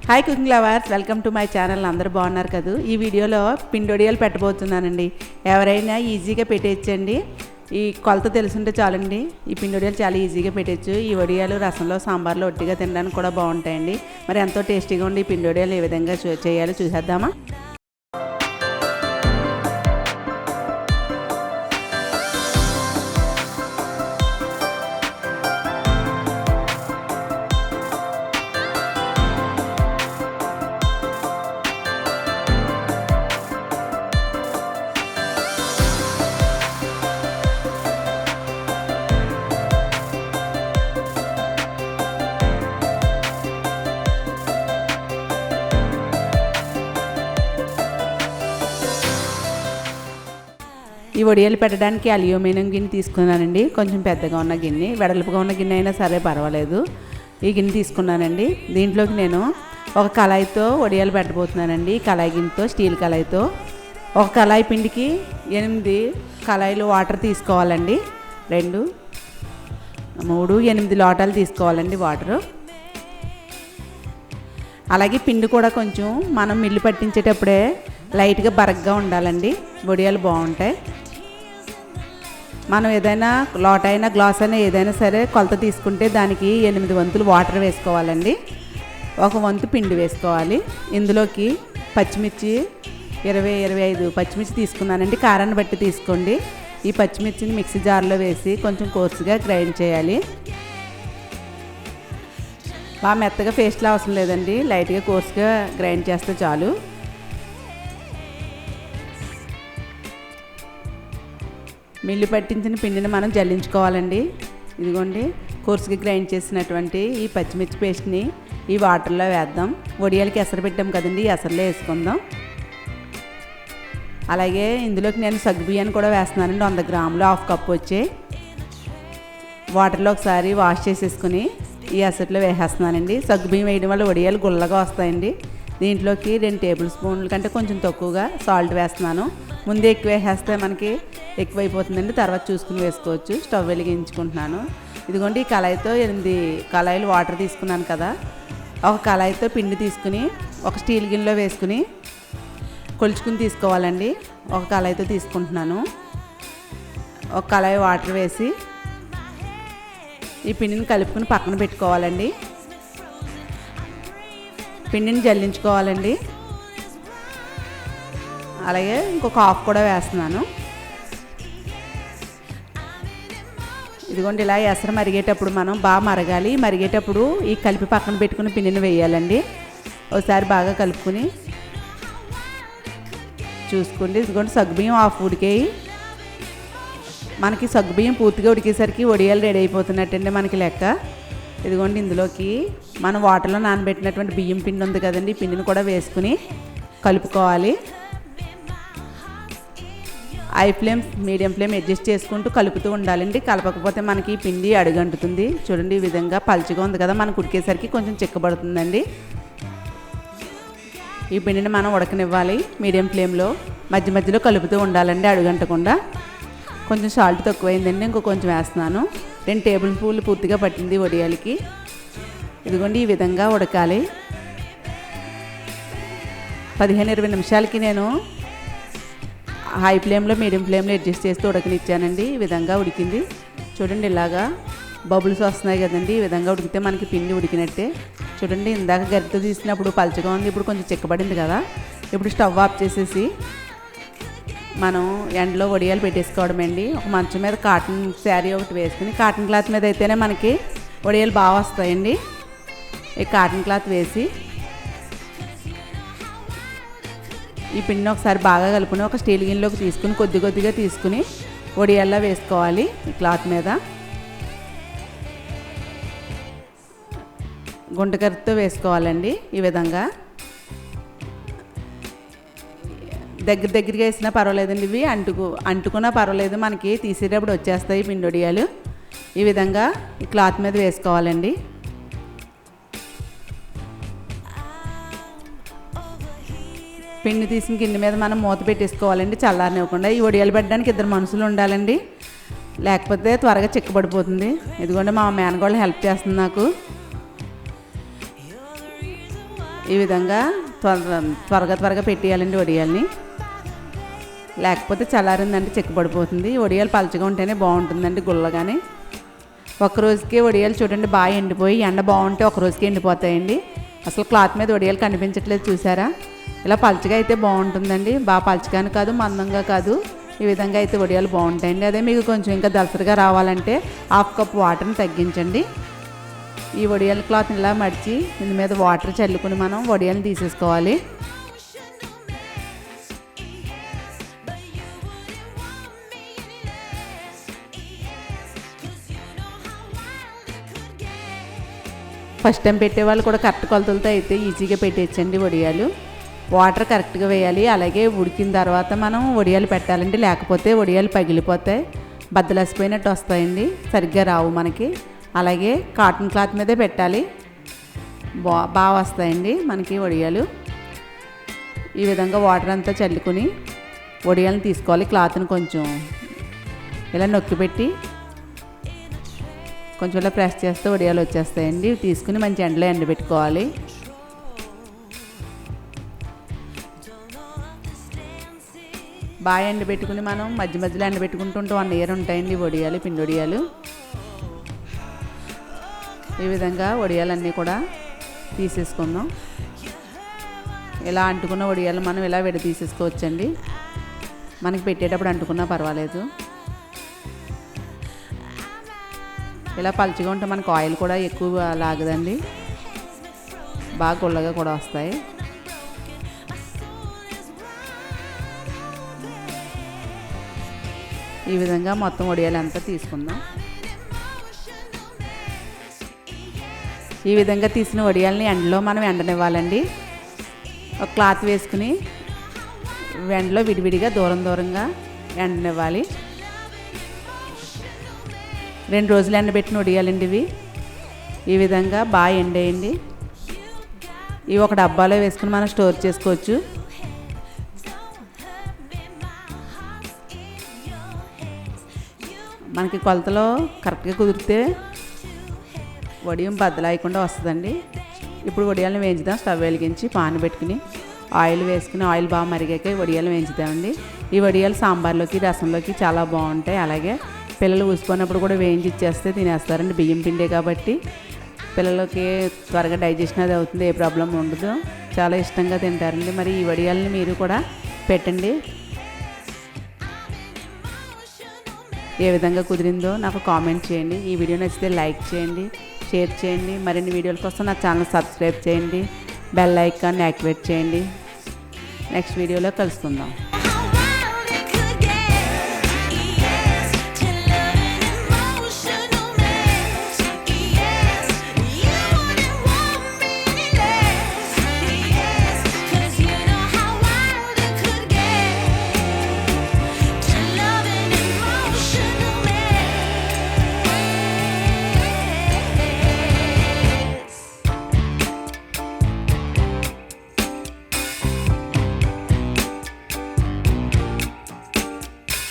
Hi cooking lovers, welcome to my channel. అందరూ బాగున్నారు కదా. ఈ వీడియోలో పిండి వడియాలు పెట్టబోతున్నానండి. ఎవరైనా ఈజీగా పెట్టేయచ్చండి. ఈ కొలత తెలుసుంటే చాలండి. ఈ పిండి వడియాలు చాలా ఈజీగా పెట్టచ్చు. ఈ వడియాలు రసంలో, సాంబార్లో ఒట్టిగా తినడానికి కూడా బాగుంటాయండి. మరి ఎంతో టేస్టీగా ఉండి ఈ పిండి వడియాలు ఏ విధంగా చేయాలో చూసేద్దామా. ఈ వడియాలు పెట్టడానికి అల్యూమినియం గిన్నె తీసుకున్నానండి. కొంచెం పెద్దగా ఉన్న గిన్నె, వెడల్పుగా ఉన్న గిన్నె అయినా సరే పర్వాలేదు. ఈ గిన్నె తీసుకున్నానండి. దీంట్లోకి నేను ఒక కళాయితో వడియాలు పెట్టబోతున్నానండి. కళాయి గిన్నెతో, స్టీల్ కళాయితో. ఒక కళాయి పిండికి 8 కళాయిలు వాటర్ తీసుకోవాలండి. 2, 3, 8 లోటాలు తీసుకోవాలండి వాటరు. అలాగే పిండి కూడా కొంచెం మనం మిల్లు పట్టించేటప్పుడే లైట్గా బరగ్గా ఉండాలండి. వడియాలు బాగుంటాయి. మనం ఏదైనా లోట అయినా, గ్లాస్ అయినా ఏదైనా సరే కొలత తీసుకుంటే దానికి 8 వంతులు వాటర్ వేసుకోవాలండి. 1 వంతు పిండి వేసుకోవాలి. ఇందులోకి పచ్చిమిర్చి 20-25 పచ్చిమిర్చి తీసుకున్నానండి. కారాన్ని బట్టి తీసుకోండి. ఈ పచ్చిమిర్చిని మిక్సీ జార్లో వేసి కొంచెం కోర్సుగా గ్రైండ్ చేయాలి. బాగా మెత్తగా పేస్ట్లో అవసరం లేదండి. లైట్గా కోర్సుగా గ్రైండ్ చేస్తే చాలు. మిల్లు పట్టించిన పిండిని మనం జల్లించుకోవాలండి. ఇదిగోండి, కోర్సుగా గ్రైండ్ చేసినటువంటి ఈ పచ్చిమిర్చి పేస్ట్ని ఈ వాటర్లో వేద్దాం. వడియాలకి ఎసరు పెట్టాం కదండి, ఈ ఎసరులో వేసుకుందాం. అలాగే ఇందులోకి నేను సగ్గుబియ్యాన్ని కూడా వేస్తున్నానండి. 100 గ్రాములు, 1/2 కప్పు వచ్చే వాటర్లో ఒకసారి వాష్ చేసేసుకుని ఈ ఎసరులో వేసేస్తున్నానండి. సగ్గుబియ్యం వేయడం వల్ల వడియాలు గుల్లగా వస్తాయండి. దీంట్లోకి 2 టేబుల్ స్పూన్ల కంటే కొంచెం తక్కువగా సాల్ట్ వేస్తున్నాను. ముందే ఎక్కువ వేసేస్తే మనకి ఎక్కువైపోతుందండి, తర్వాత చూసుకుని వేసుకోవచ్చు. స్టవ్ వెలిగించుకుంటున్నాను. ఇదిగోండి, ఈ కళాయితో 8 కళాయిలు వాటర్ తీసుకున్నాను కదా. ఒక కళాయితో పిండి తీసుకుని ఒక స్టీల్ గిన్నెలో వేసుకుని కొలుచుకుని తీసుకోవాలండి. ఒక కళాయితో తీసుకుంటున్నాను. ఒక కళాయి వాటర్ వేసి ఈ పిండిని కలుపుకుని పక్కన పెట్టుకోవాలండి. పిండిని జల్లించుకోవాలండి. అలాగే ఇంకొక హాఫ్ కూడా వేస్తున్నాను. ఇదిగోండి, ఇలా ఎసరు మరిగేటప్పుడు మనం బాగా మరగాలి. మరిగేటప్పుడు ఈ కలిపి పక్కన పెట్టుకుని పిండిని వేయాలండి. ఒకసారి బాగా కలుపుకుని చూసుకోండి. ఇదిగోండి, సగ్గుబియ్యం హాఫ్ ఉడికాయి. మనకి సగ్గుబియ్యం పూర్తిగా ఉడికేసరికి వడియాలు రెడీ అయిపోతున్నట్టండి మనకి లెక్క. ఇదిగోండి, ఇందులోకి మనం వాటర్లో నానబెట్టినటువంటి బియ్యం పిండి ఉంది కదండి, ఈ పిండిని కూడా వేసుకుని కలుపుకోవాలి. High flame, medium flame adjust చేసుకుంటూ కలుపుతూ ఉండాలండి. కలపకపోతే మనకి పిండి అడుగంటుతుంది. చూడండి, ఈ విధంగా పలుచగా ఉంది కదా, మనకు ఉడికేసరికి కొంచెం చిక్కబడుతుందండి. ఈ పిండిని మనం ఉడకనివ్వాలి మీడియం ఫ్లేమ్లో. మధ్య మధ్యలో కలుపుతూ ఉండాలండి అడుగంటకుండా. కొంచెం సాల్ట్ తక్కువైందండి, ఇంకో కొంచెం వేస్తున్నాను. 2 టేబుల్ స్పూన్లు పూర్తిగా పట్టింది వడియాలకి. ఇదిగోండి, ఈ విధంగా ఉడకాలి. 15-20 నిమిషాలకి నేను హై ఫ్లేమ్లో, మీడియం ఫ్లేమ్లో అడ్జస్ట్ చేస్తూ ఉడకనిచ్చానండి. ఈ విధంగా ఉడికింది. చూడండి, ఇలాగా బబుల్స్ వస్తున్నాయి కదండి. ఈ విధంగా ఉడికితే మనకి పిండి ఉడికినట్టే. చూడండి, ఇందాక గరిటెతో తీసినప్పుడు పలుచగా ఉంది, ఇప్పుడు కొంచెం చిక్కబడింది కదా. ఇప్పుడు స్టవ్ ఆఫ్ చేసేసి మనం ఎండలో వడియాలు పెట్టేసుకోవడమండి. ఒక మంచం మీద కాటన్ శారీ ఒకటి వేసుకుని, కాటన్ క్లాత్ మీద అయితేనే మనకి వడియాలు బాగా వస్తాయండి. ఈ కాటన్ క్లాత్ వేసి ఈ పిండిని ఒకసారి బాగా కలుపుకొని ఒక స్టీల్ గిన్నెలోకి తీసుకుని కొద్ది కొద్దిగా తీసుకుని వడియాల్లో వేసుకోవాలి. ఈ క్లాత్ మీద గుంటకరితో వేసుకోవాలండి. ఈ విధంగా దగ్గరగా వేసినా పర్వాలేదండి. ఇవి అంటుకున్నా పర్వాలేదు, మనకి తీసేటప్పుడు వచ్చేస్తాయి పిండి వడియాలు. ఈ విధంగా ఈ క్లాత్ మీద వేసుకోవాలండి. పిండి తీసిన గిన్నె మీద మనం మూత పెట్టేసుకోవాలండి, చల్లారనివ్వకుండా. ఈ వడియాలు పెట్టడానికి 2 మనుషులు ఉండాలండి, లేకపోతే త్వరగా చిక్కబడిపోతుంది. ఇదిగోండి, మా మేనగోళ్ళు హెల్ప్ చేస్తుంది నాకు. ఈ విధంగా త్వరగా పెట్టేయాలండి వడియాల్ని, లేకపోతే చల్లారిందంటే చెక్కబడిపోతుంది. వడియాలు పలచగా ఉంటేనే బాగుంటుందండి గుల్లగానే. ఒక్కరోజుకే వడియాలు చూడండి బాగా ఎండిపోయి, ఎండ బాగుంటే ఒకరోజుకి ఎండిపోతాయండి. అసలు క్లాత్ మీద వడియాలు కనిపించట్లేదు చూసారా. ఇలా పలచగా అయితే బాగుంటుందండి, బాగా పలచగాని కాదు మందంగా కాదు, ఈ విధంగా అయితే వడియాలు బాగుంటాయండి. అదే మీకు కొంచెం ఇంకా దలసరిగా రావాలంటే 1/2 కప్ వాటర్ని తగ్గించండి. ఈ వడియాల క్లాత్ని ఇలా మడిచి దీని మీద వాటర్ చల్లుకుని మనం వడియాలను తీసేసుకోవాలి. ఫస్ట్ టైం పెట్టేవాళ్ళు కూడా కరెక్ట్ కొలతలతో అయితే ఈజీగా పెట్టేయచ్చండి వడియాలు. వాటర్ కరెక్ట్గా వేయాలి, అలాగే ఉడికిన తర్వాత మనం వడియాలు పెట్టాలండి, లేకపోతే వడియాలు పగిలిపోతాయి, బద్దలసిపోయినట్టు వస్తాయండి, సరిగ్గా రావు మనకి. అలాగే కాటన్ క్లాత్ మీదే పెట్టాలి, బాగా వస్తాయండి మనకి వడియాలు. ఈ విధంగా వాటర్ అంతా చల్లుకొని వడియాలను తీసుకోవాలి. క్లాత్ని కొంచెం ఇలా నొక్కి పెట్టి కొంచెం ఇలా ప్రెస్ చేస్తే వడియాలు వచ్చేస్తాయండి. తీసుకుని మంచి ఎండలో ఎండబెట్టుకోవాలి. బాగా ఎండబెట్టుకుని మనం మధ్యలో ఎండబెట్టుకుంటుంటే 1 ఇయర్ ఉంటాయండి వడియాలు, పిండి వడియాలు. ఈ విధంగా వడియాలన్నీ కూడా తీసేసుకుందాం. ఇలా అంటుకున్న వడియాలు మనం ఇలా విడ తీసేసుకోవచ్చండి, మనకి పెట్టేటప్పుడు అంటుకున్నా పర్వాలేదు. ఇలా పలుచగా ఉంటే మనకు ఆయిల్ కూడా ఎక్కువ లాగదండి, బాగా గుల్లగా కూడా వస్తాయి. ఈ విధంగా మొత్తం వడియాలు అంతా తీసుకుందాం. ఈ విధంగా తీసిన వడియాలని ఎండలో మనం ఎండనివ్వాలండి. ఒక క్లాత్ వేసుకుని ఎండలో విడివిడిగా దూరంగా ఎండనివ్వాలి. 2 రోజులు ఎండబెట్టిన వడియాలండి ఇవి. ఈ విధంగా బాగా ఎండేయండి. ఇవి ఒక డబ్బాలో వేసుకుని మనం స్టోర్ చేసుకోవచ్చు. మనకి కొలతలో కరెక్ట్గా కుదిరితే వడియం బద్దలాయకుండా వస్తుందండి. ఇప్పుడు వడియాలను వేయించుదాం. స్టవ్ వెలిగించి పాన్ పెట్టుకుని ఆయిల్ వేసుకుని ఆయిల్ బాగా మరిగాక వడియాలు వేయించుదామండి. ఈ వడియాలు సాంబార్లోకి రసంలోకి చాలా బాగుంటాయి. అలాగే పిల్లలు ఊసిపోయినప్పుడు కూడా వేయించి ఇచ్చేస్తే తినేస్తారండి. బియ్యం పిండే కాబట్టి పిల్లలకి త్వరగా డైజెషన్ అది అవుతుంది, ఏ ప్రాబ్లం ఉండదు, చాలా ఇష్టంగా తింటారండి. మరి ఈ వడియాలని మీరు కూడా పెట్టండి. ఏ విధంగా కుదిరిందో నాకు కామెంట్ చేయండి. ఈ వీడియో నచ్చితే లైక్ చేయండి, షేర్ చేయండి. మరిన్ని వీడియోల కోసం నా ఛానల్ సబ్స్క్రైబ్ చేయండి, బెల్ ఐకాన్ని యాక్టివేట్ చేయండి. నెక్స్ట్ వీడియోలో కలుసుకుందాం.